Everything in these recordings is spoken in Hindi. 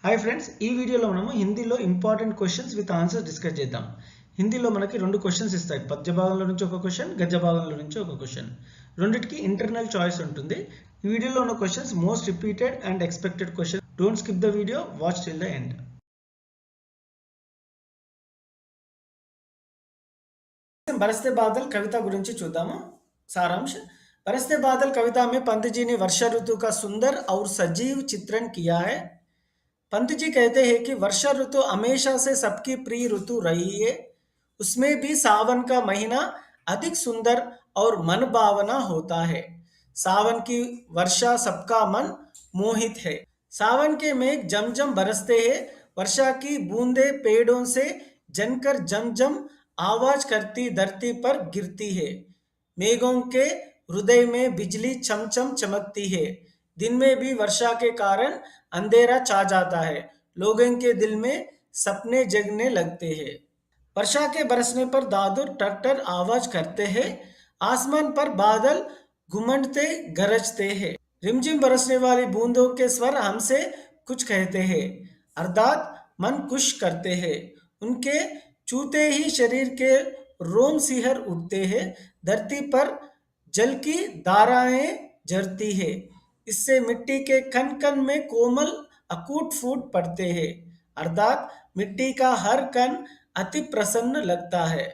హాయ్ ఫ్రెండ్స్, ఈ వీడియోలో మనము హిందీలో important questions with answers discuss చేద్దాం. హిందీలో మనకి రెండు క్వశ్చన్స్ ఇస్తాయి. పద్య భాగంలో నుంచి ఒక క్వశ్చన్, గద్య భాగంలో నుంచి ఒక క్వశ్చన్. రెండిటికి ఇంటర్నల్ చాయిస్ ఉంటుంది. ఈ వీడియోలో ఉన్న questions most repeated and expected question. Don't skip the video, watch till the end. Baraste Badal कविता गुरिंची चूद्दामु. सारांश: बरसते बादल कविता में पंत जी ने वर्षा ऋतु का सुंदर और सजीव चित्रण किया है. पंत जी कहते हैं कि वर्षा ऋतु हमेशा से सबकी प्रिय ऋतु रही है. उसमें भी सावन का महीना अधिक सुंदर और मन भावना होता है. सावन की वर्षा सबका मन मोहित है. सावन के मेघ जमजम बरसते हैं. वर्षा की बूंदे पेड़ों से जनकर जमजम आवाज करती धरती पर गिरती है. मेघों के हृदय में बिजली चमचम चमकती है. दिन में भी वर्षा के कारण अंधेरा छा जाता है. लोगों के दिल में सपने जगने लगते हैं. वर्षा के बरसने पर दादुर टटर आवाज करते हैं. आसमान पर बादल घुमंडते गरजते हैं. रिमझिम बरसने वाली बूंदों के स्वर हमसे कुछ कहते हैं, अर्थात मन खुश करते हैं. उनके छूते ही शरीर के रोम सिहर उठते हैं. धरती पर जल की धाराएं झरती है. इससे मिट्टी के कण कण में कोमल अकूट फूट पड़ते हैं, अर्थात मिट्टी का हर कण अति प्रसन्न लगता है.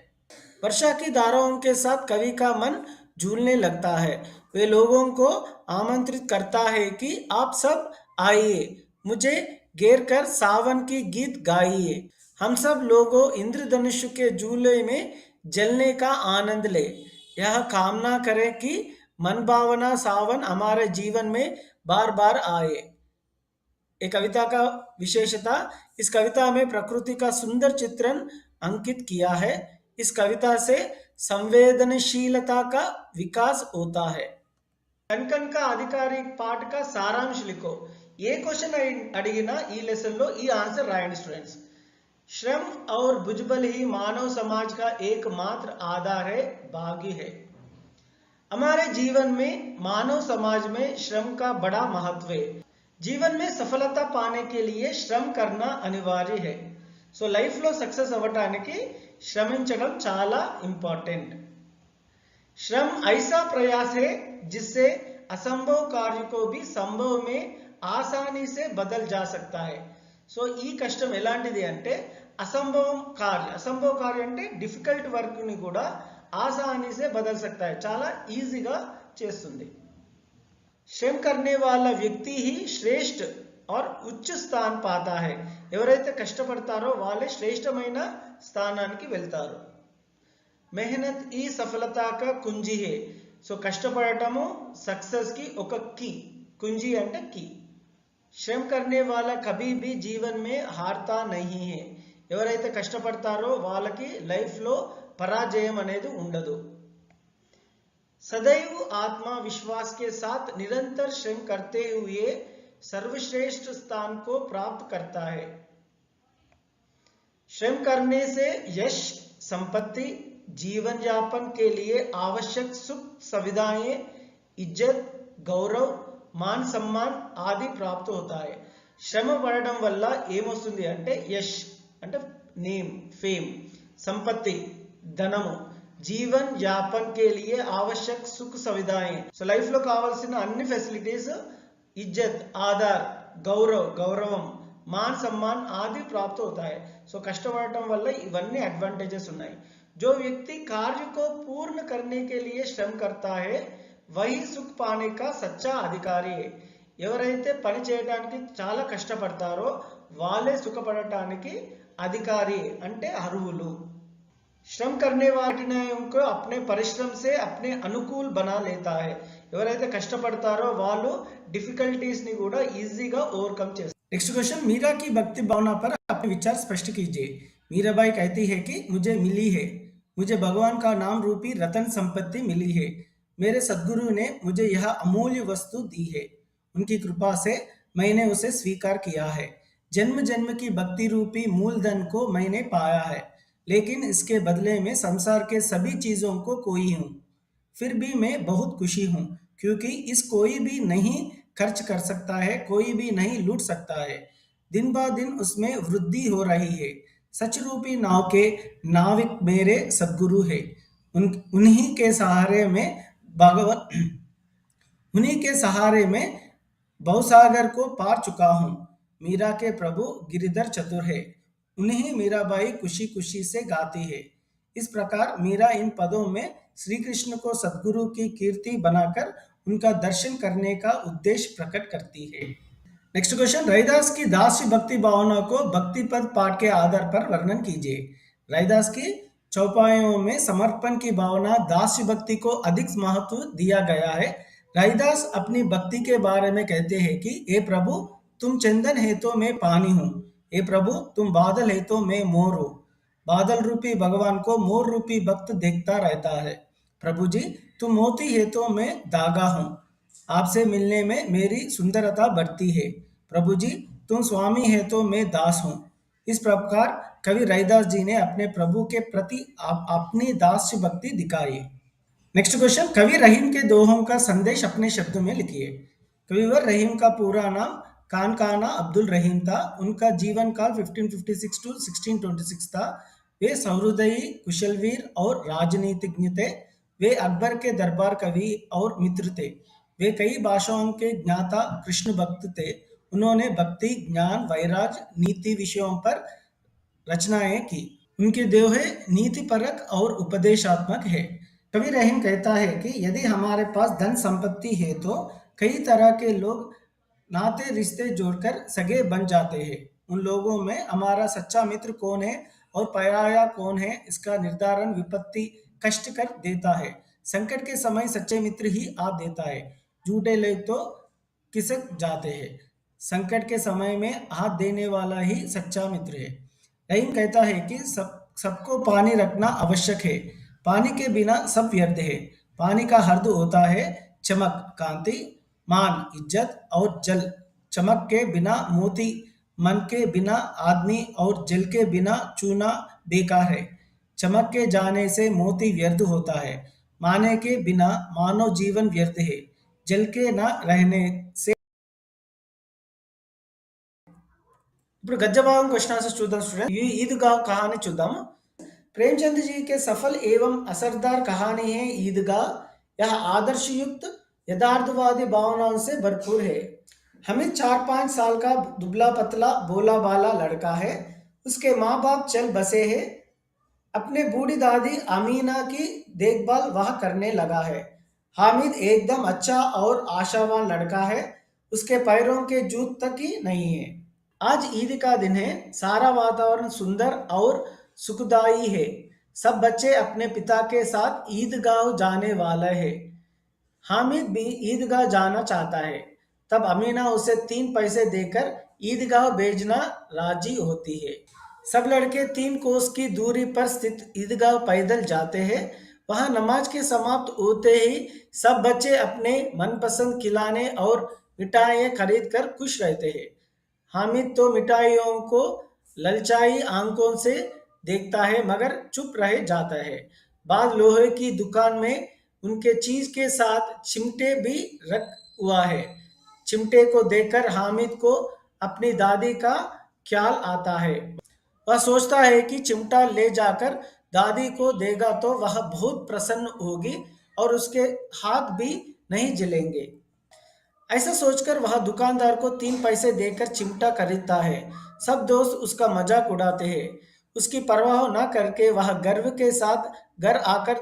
वर्षा की धाराओं के साथ कवि का मन झूलने लगता है. वे लोगों को आमंत्रित करता है कि आप सब आइए, मुझे घेर कर सावन की गीत गाइए. हम सब लोगों इंद्रधनुष के झूले में जलने का आनंद ले. यह कामना करें कि मन भावना सावन हमारे जीवन में बार बार आए. एक कविता का विशेषता: इस कविता में प्रकृति का सुंदर चित्रण अंकित किया है. इस कविता से संवेदनशीलता का विकास होता है. कनकन का आधिकारिक पाठ का सारांश लिखो. ये क्वेश्चन अड़गिना ई लेसन लो ई आंसर रायंడి स्टूडेंट्स. श्रम और भुजबल ही मानव समाज का एकमात्र आधार है, भाग्य है. हमारे जीवन में मानव समाज में श्रम का बड़ा महत्व है. जीवन में सफलता पाने के लिए श्रम करना अनिवार्य है. సో లైఫ్లో సక్సెస్ అవ్వడానికి శ్రమించడం చాలా ఇంపార్టెంట్. श्रम ऐसा प्रयास है जिससे असंभव कार्य को भी संभव में आसानी से बदल जा सकता है. సో ఈ కష్టం ఎలాంటిది అంటే అసంభవం కార్య అంటే డిఫికల్ట్ వర్క్ ని కూడా ఆసానీ से बदल सकता है, చాలా ఈజీగా చేస్తుంది. श्रम करने वाला व्यक्ति ही श्रेष्ठ और उच्च स्थान पाता है. ఎవరైతే కష్టపడతారో వాళ్ళే శ్రేష్టమైన స్థానానికి వెళ్తారు. मेहनत ఈ సఫలత का कुंजी है. సో కష్టపడటము సక్సెస్ కి ఒక కీ. कुंजी అంటే కీ. श्रम करने वाला कभी भी जीवन में हारता नहीं है. ఎవరైతే కష్టపడతారో వాళ్ళకి లైఫ్ లో పరాజయం అనేది ఉండదు. सदैव आत्मविश्वास के साथ निरंतर श्रम करते हुए सर्वश्रेष्ठ स्थान को प्राप्त करता है. श्रम करने से यश, संपत्ति, जीवन यापन के लिए आवश्यक सुख सुविधाएं, इज्जत, गौरव, मान सम्मान आदि प्राप्त होता है. శ్రమ పడడం వల్ల ఏమొస్తుంది అంటే యశ్ అంటే నేమ్, ఫేమ్, సంపత్తి ధనము, జీవన్ యాపన్ కే లియే ఆవశ్యక్ సుఖ్ సువిధాएं. సో లైఫ్ లో కావాల్సిన అన్ని ఫెసిలిటీస్, ఇజ్జత్ ఆధార్, గౌరవం, మాన్ సమ్మాన్ ఆది ప్రాప్త అవుతాయి. సో కష్టపడటం వల్ల ఇవన్నీ అడ్వాంటేజెస్ ఉన్నాయి. जो व्यक्ति कार्य को पूर्ण करने के लिए श्रम करता है वही सुख पाने का सच्चा अधिकारी है. ఎవరైతే పని చేయడానికి చాలా కష్టపడతారో వాళ్ళే సుఖపడటానికి అధికారి అంటే అర్హులు. श्रम करने वाले को अपने परिश्रम से अपने अनुकूल बना लेता है. ఎవరైతే కష్టపడతారో వాళ్ళు డిఫికల్టీస్ ని కూడా ఈజీగా ఓవర్కమ్ చేస్తారు. नेक्स्ट क्वेश्चन: मीरा की भक्ति भावना पर अपने विचार स्पष्ट कीजिए. मीराबाई कहती है कि मुझे मिली है, मुझे भगवान का नाम रूपी रतन संपत्ति मिली है. मेरे सद्गुरु ने मुझे यह अमूल्य वस्तु दी है. उनकी कृपा से मैंने उसे स्वीकार किया है. जन्म जन्म की भक्ति रूपी मूलधन को मैंने पाया है, लेकिन इसके बदले में संसार के सभी चीजों को खोई हूं. फिर भी मैं बहुत खुशी हूं, क्योंकि इस कोई भी नहीं खर्च कर सकता है, कोई भी नहीं लूट सकता है. दिन ब दिन उसमें वृद्धि हो रही है। सच रूपी नाव के नाविक मेरे सद्गुरु है। उन्हीं के सहारे में भगवत उन्हीं के सहारे में भवसागर को पार चुका हूँ। मीरा के प्रभु गिरिधर चतुर है, उन्हें मीराबाई खुशी खुशी से गाती है। इस प्रकार मीरा इन पदों में श्री कृष्ण को सद्गुरु की कीर्ति बनाकर उनका दर्शन करने का उद्देश्य प्रकट करती है। नेक्स्ट क्वेश्चन, रैदास की दास्य भक्ति भावना को भक्ति पद पाठ के आधार पर वर्णन कीजिए। रैदास की चौपाइयों में समर्पण की भावना दास्य भक्ति को अधिक महत्व दिया गया है। रैदास अपनी भक्ति के बारे में कहते हैं कि हे प्रभु तुम चंदन है तो मैं पानी हूँ, हे प्रभु तुम बादल है तो मैं मोर हूँ। बादल रूपी भगवान को मोर रूपी भक्त देखता रहता है। प्रभु जी तुम मोती है तो मैं धागा हूँ, आपसे मिलने में मेरी सुंदरता बढ़ती है। प्रभु जी तुम स्वामी है तो मैं दास हूँ। इस प्रकार कवि रैदास जी ने अपने प्रभु के प्रति अपनी दास्य भक्ति दिखाई। नेक्स्ट क्वेश्चन, कवि रहीम के दोहों का संदेश अपने शब्दों में लिखिए। कविवर रहीम का पूरा नाम कानकाना अब्दुल रहीम था। उनका जीवन काल 1556 टू 1626 था। वे सहृदयी, कुशलवीर और राजनीतिज्ञ थे। वे अकबर के दरबार कवि और मित्र थे। वे कई भाषाओं के ज्ञाता कृष्ण भक्त थे। उन्होंने भक्ति, ज्ञान, वैराग्य, नीति विषयों पर रचनाएं की। उनके दोहे नीतिपरक और उपदेशात्मक है। कवि रहीम कहता है कि यदि हमारे पास धन संपत्ति है तो कई तरह के लोग नाते रिश्ते जोड़कर सगे बन जाते हैं। उन लोगों में हमारा सच्चा मित्र कौन है और पराया कौन है, इसका निर्धारण विपत्ति कष्ट कर देता है। संकट के समय सच्चे मित्र ही आप देता है, झूठे लोग तो खिसक जाते हैं। संकट के समय में हाथ देने वाला ही सच्चा मित्र है। रहीम कहता है कि सबको पानी रखना आवश्यक है। पानी के बिना सब व्यर्थ है। पानी का अर्थ होता है चमक, कांति, मान, इज्जत और जल। चमक के बिना मोती, मन के बिना आदमी और जल के बिना चूना बेकार है। चमक के जाने से मोती व्यर्थ होता है। माने के बिना मानव जीवन व्यर्थ है। जल के न रहने से ఇప్పుడు గద్య భాగం క్వశ్చన్ ఆన్సర్స్ చూద్దాం స్టూడెంట్। ఈ ఈద్గాह कहानी చూద్దాము। प्रेमचंद जी के सफल एवं असरदार कहानी है ईदगाह। यह आदर्श युक्त यथार्थवादी भावनाओं से भरपूर है। हमिद 4-5 साल का दुबला पतला भोला भाला लड़का है। उसके माँ बाप चल बसे हैं। अपने बूढ़ी दादी अमीना की देखभाल वह करने लगा है। हामिद एकदम अच्छा और आशावान लड़का है। उसके पैरों के जूत तक ही नहीं है। आज ईद का दिन है। सारा वातावरण सुंदर और सुखदायी है। सब बच्चे अपने पिता के साथ ईदगाह जाने वाले हैं। हामिद भी ईदगाह जाना चाहता है। तब अमीना उसे 3 पैसे देकर ईदगाह भेजना राजी होती है। सब लड़के 3 कोस की दूरी पर स्थित ईदगाह पैदल जाते हैं। वहां नमाज के समाप्त होते ही सब बच्चे अपने मनपसंद खिलौने और मिठाइयाँ खरीद कर खुश रहते हैं। हामिद तो मिठाइयों को ललचाई आंखों से देखता है मगर चुप रह जाता है। बाद लोहे की दुकान में उनके चीज के साथ चिमटे भी रख हुआ है। चिमटे को देखकर हामिद को अपनी दादी का ख्याल आता है। वह सोचता है कि चिमटा ले जाकर दादी को देगा तो वह बहुत प्रसन्न होगी और उसके हाथ भी नहीं जलेंगे। ऐसा सोचकर वह दुकानदार को 3 पैसे देकर चिमटा खरीदता है। सब दोस्त उसका मजाक उड़ाते हैं। उसकी परवाह न करके वह गर्व के साथ घर आकर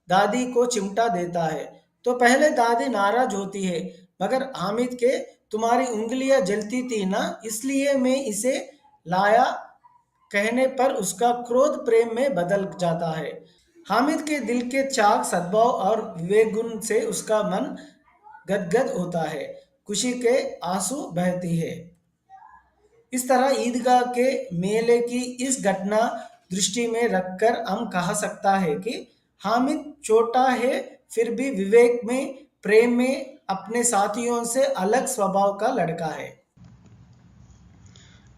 दादी को चिमटा देता है तो पहले दादी नाराज होती है मगर हामिद के तुम्हारी उंगलियां जलती थी ना इसलिए मैं इसे लाया कहने पर उसका क्रोध प्रेम में बदल जाता है। हामिद के दिल के चाक, सद्भाव और विवेक गुण से उसका मन गदगद होता है, खुशी के आंसू बहती है। इस तरह ईदगाह के मेले की इस घटना दृष्टि में रखकर हम कह सकता है कि हामिद छोटा है फिर भी विवेक में, प्रेम में अपने साथियों से अलग स्वभाव का लड़का है।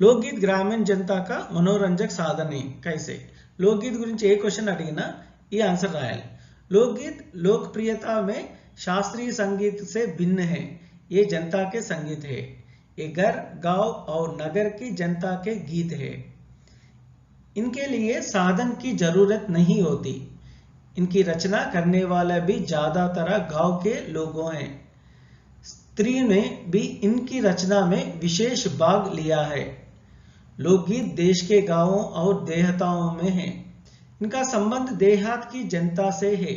लोकगीत ग्रामीण जनता का मनोरंजक साधन है कैसे? लोकगीत గురించి ఏ క్వశ్చన్ అడిగినా ఈ ఆన్సర్ రాయాలి। लोकगीत लोकप्रियता में शास्त्रीय संगीत से भिन्न है। ये जनता के संगीत है। ये घर, गांव और नगर की जनता के गीत है। इनके लिए साधन की जरूरत नहीं होती। इनकी रचना करने वाले भी ज्यादातर गांव के लोगों हैं। स्त्री ने भी इनकी रचना में विशेष भाग लिया है। लोकगीत देश के गांवों और देहातों में है। इनका संबंध देहात की जनता से है।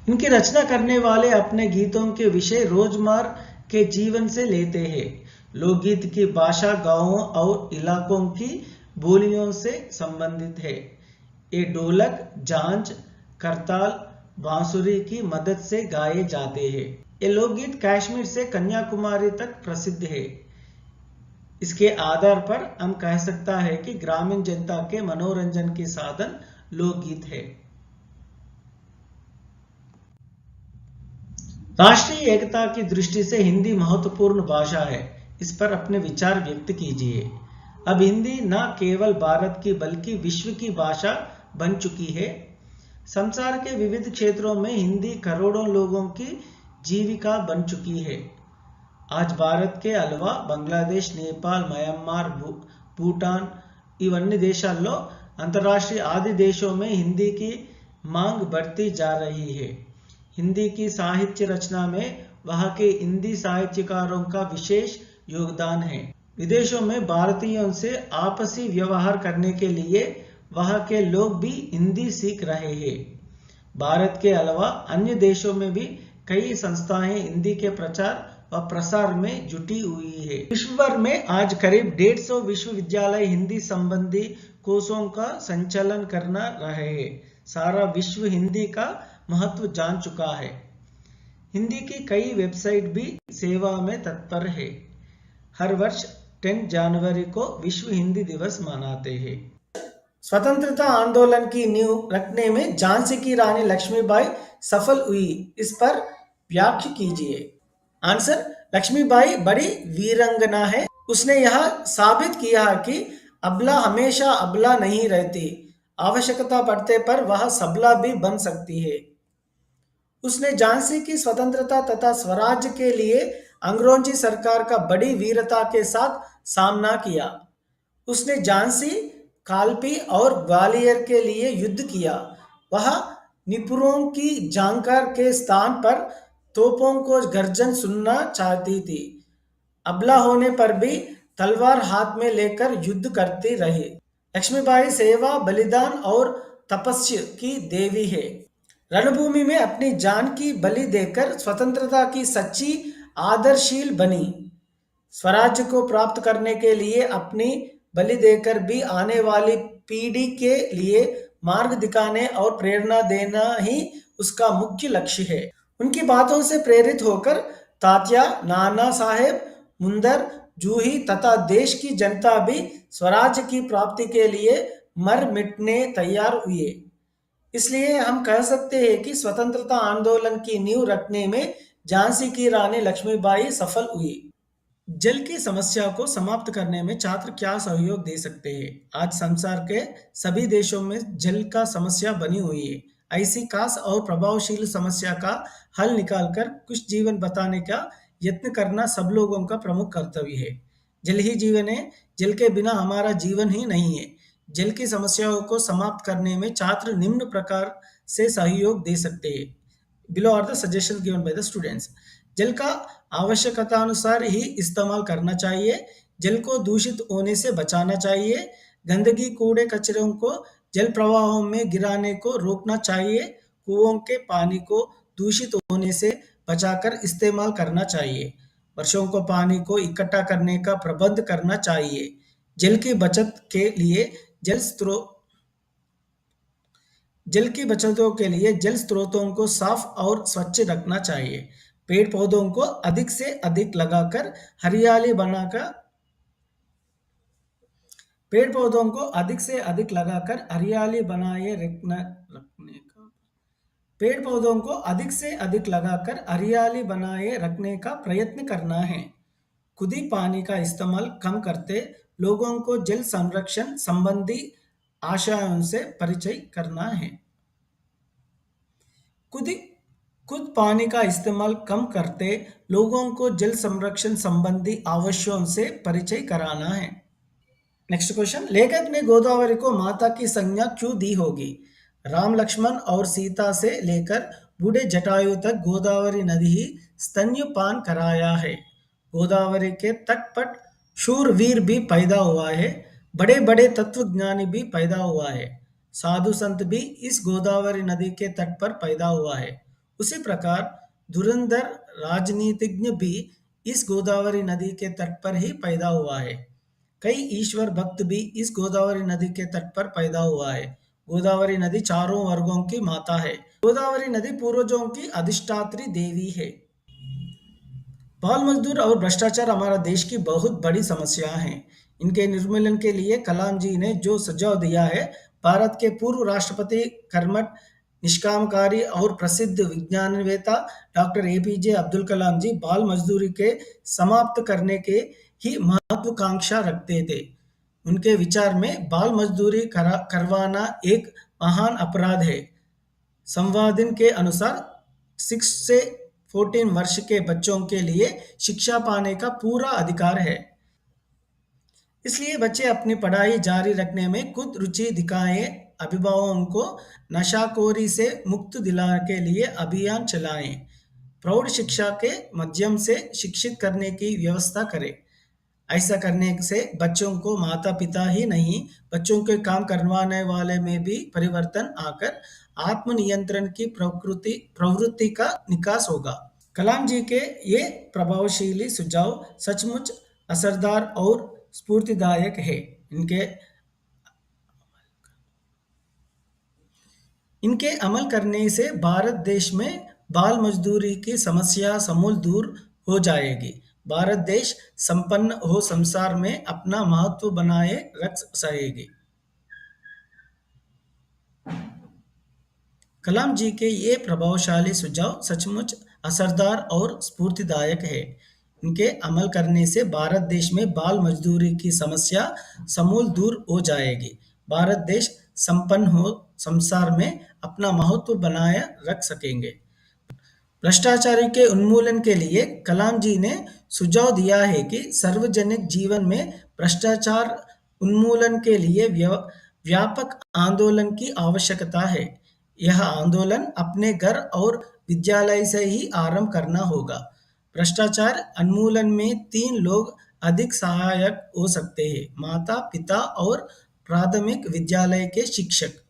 इनकी रचना करने वाले अपने गीतों के विषय रोजमर्रा के जीवन से लेते हैं। लोकगीत की भाषा गांवों और इलाकों की बोलियों से संबंधित है। ये ढोलक, झांझ, करताल, बांसुरी की मदद से गाए जाते हैं। ये लोकगीत कश्मीर से कन्याकुमारी तक प्रसिद्ध है। इसके आधार पर हम कह सकता है कि ग्रामीण जनता के मनोरंजन के साधन लोकगीत है। राष्ट्रीय एकता की दृष्टि से हिंदी महत्वपूर्ण भाषा है। इस पर अपने विचार व्यक्त कीजिए। अब हिंदी न केवल भारत की बल्कि विश्व की भाषा बन चुकी है। संसार के विविध क्षेत्रों में हिंदी करोड़ों लोगों की जीविका बन चुकी है। आज भारत के अलावा బంగ్లాదేశ్, నేపాల్, మయన్మార్, భూటాన్ ఇవన్నీ దేశాల్లో अंतर्राष्ट्रीय आदि देशों में हिंदी की मांग बढ़ती जा रही है। हिंदी की साहित्य रचना में वहाँ के हिंदी साहित्यकारों का विशेष योगदान है। विदेशों में भारतीयों से आपसी व्यवहार करने के लिए वहाँ के लोग भी हिंदी सीख रहे हैं। भारत के अलावा अन्य देशों में भी कई संस्थाएं हिंदी के प्रचार व प्रसार में जुटी हुई है। विश्व भर में आज करीब 150 विश्वविद्यालय हिंदी संबंधी कोर्सों का संचालन करना रहे हैं। सारा विश्व हिंदी का महत्व जान चुका है। हिंदी की कई वेबसाइट भी सेवा में तत्पर है। हर वर्ष 10 जनवरी को विश्व हिंदी दिवस मनाते हैं। स्वतंत्रता आंदोलन की नींव रखने में झांसी की रानी लक्ष्मीबाई सफल हुई। इस पर व्याख्या कीजिए। आंसर: लक्ष्मीबाई बड़ी वीरांगना है। उसने यह साबित किया कि अबला हमेशा अबला नहीं रहती। आवश्यकता पड़ने पर वह सबला भी बन सकती है। उसने झांसी की स्वतंत्रता तथा स्वराज्य के लिए अंग्रेजी सरकार का बड़ी वीरता के साथ सामना किया। उसने झांसी, कालपी और ग्वालियर के लिए युद्ध किया। वह निपुणों की जांकर के स्थान पर तोपों को गर्जन सुनना चाहती थी। अबला होने पर भी तलवार हाथ में लेकर युद्ध करती रही। लक्ष्मीबाई सेवा, बलिदान और तपस्या की देवी है। रणभूमि में अपनी जान की बलि देकर स्वतंत्रता की सच्ची आदर्शशील बनी। स्वराज्य को प्राप्त करने के लिए अपनी बलि देकर भी आने वाली पीढ़ी के लिए मार्ग दिखाने और प्रेरणा देना ही उसका मुख्य लक्ष्य है। उनकी बातों से प्रेरित होकर तात्या, नाना साहेब, मुंदर, जूही तथा देश की जनता भी स्वराज्य की प्राप्ति के लिए मर मिटने तैयार हुए। इसलिए हम कह सकते हैं कि स्वतंत्रता आंदोलन की नींव रखने में झांसी की रानी लक्ष्मीबाई सफल हुई। जल की समस्या को समाप्त करने में छात्र क्या सहयोग दे सकते हैं? आज संसार के सभी देशों में जल का समस्या बनी हुई है। ऐसी खास और प्रभावशील समस्या का हल निकालकर कुछ जीवन बचाने का यत्न करना सब लोगों का प्रमुख कर्तव्य है। जल ही जीवन है। जल के बिना हमारा जीवन ही नहीं है। जल की समस्याओं को समाप्त करने में छात्र निम्न प्रकार से सहयोग दे सकते हैं। Below are the suggestion given by the students. जल का आवश्यकतानुसार ही इस्तेमाल करना चाहिए। जल को दूषित होने से बचाना चाहिए। गंदगी, कूड़े कचरों को जल प्रवाहों में गिराने को रोकना चाहिए। कुओं के पानी को दूषित होने से बचाकर इस्तेमाल करना चाहिए। वर्षों को पानी को इकट्ठा करने का प्रबंध करना चाहिए। जल की बचत के लिए जल स्रोतों को साफ और स्वच्छ रखना चाहिए। पेड़ पौधों को अधिक से अधिक लगाकर हरियाली बनाकर पेड़ पौधों को अधिक से अधिक लगाकर हरियाली बनाए रखने का पेड़ पौधों को अधिक से अधिक लगाकर हरियाली बनाए रखने का प्रयत्न करना है। खुद ही पानी का इस्तेमाल कम करते लोगों को जल संरक्षण संबंधी आशयों से परिचय करना है। खुद खुद पानी का इस्तेमाल कम करते लोगों को जल संरक्षण संबंधी आवश्यकों से परिचय कराना है। नेक्स्ट क्वेश्चन, लेखक ने गोदावरी को माता की संज्ञा क्यों दी होगी? राम लक्ष्मण और सीता से लेकर बूढ़े जटायु तक गोदावरी नदी ही स्तन्यपान कराया है। गोदावरी के तट पर शूरवीर भी पैदा हुआ है, बड़े बड़े तत्वज्ञानी भी पैदा हुआ है, साधु संत भी इस गोदावरी नदी के तट पर पैदा हुआ है। उसी प्रकार धुरंधर राजनीतिज्ञ भी इस गोदावरी नदी के तट पर ही पैदा हुआ है। कई ईश्वर भक्त भी इस गोदावरी नदी के तट पर पैदा हुआ है। गोदावरी नदी चारों वर्गों की माता है। गोदावरी नदी पूर्वजों की अधिष्ठात्री देवी है। बाल मजदूर और भ्रष्टाचार हमारा देश की बहुत बड़ी समस्या है। इनके निर्मूलन के लिए कलाम जी ने जो सुझाव दिया है, भारत के पूर्व राष्ट्रपति कर्मठ निष्कामकारी और प्रसिद्ध विज्ञानवेत्ता डॉक्टर एपीजे अब्दुल कलाम जी बाल मजदूरी के समाप्त करने के ही महत्वाकांक्षा रखते थे। उनके विचार में बाल मजदूरी करवाना एक महान अपराध है। संवादिन के अनुसार 6 से 14 वर्ष के बच्चों के लिए शिक्षा पाने का पूरा अधिकार है। इसलिए बच्चे अपनी पढ़ाई जारी रखने में खुद रुचि दिखाएं। अभिभावकों को नशाखोरी से मुक्त दिलाने के लिए अभियान चलाएं। प्रौढ़ शिक्षा के माध्यम से शिक्षित करने की व्यवस्था करें। ऐसा करने से बच्चों को माता पिता ही नहीं, बच्चों के काम करवाने वाले में भी परिवर्तन आकर आत्मनियंत्रण की प्रवृत्ति का निकास होगा। कलाम जी के ये प्रभावशाली सुझाव सचमुच असरदार और स्फूर्तिदायक है। इनके अमल करने से भारत देश में बाल मजदूरी की समस्या समूल दूर हो जाएगी। भारत देश संपन्न हो संसार में अपना महत्व बनाए रख सकेगी। कलाम जी के ये प्रभावशाली सुझाव सचमुच असरदार और स्फूर्तिदायक है। इनके अमल करने से भारत देश में बाल मजदूरी की समस्या समूल दूर हो जाएगी। भारत देश संपन्न हो संसार में अपना महत्व बनाए रख सकेंगे। भ्रष्टाचार के उन्मूलन के लिए कलाम जी ने सुझाव दिया है कि सार्वजनिक जीवन में भ्रष्टाचार उन्मूलन के लिए व्यापक आंदोलन की आवश्यकता है। यह आंदोलन अपने घर और विद्यालय से ही आरंभ करना होगा। भ्रष्टाचार उन्मूलन में 3 लोग अधिक सहायक हो सकते हैं: माता पिता और प्राथमिक विद्यालय के शिक्षक।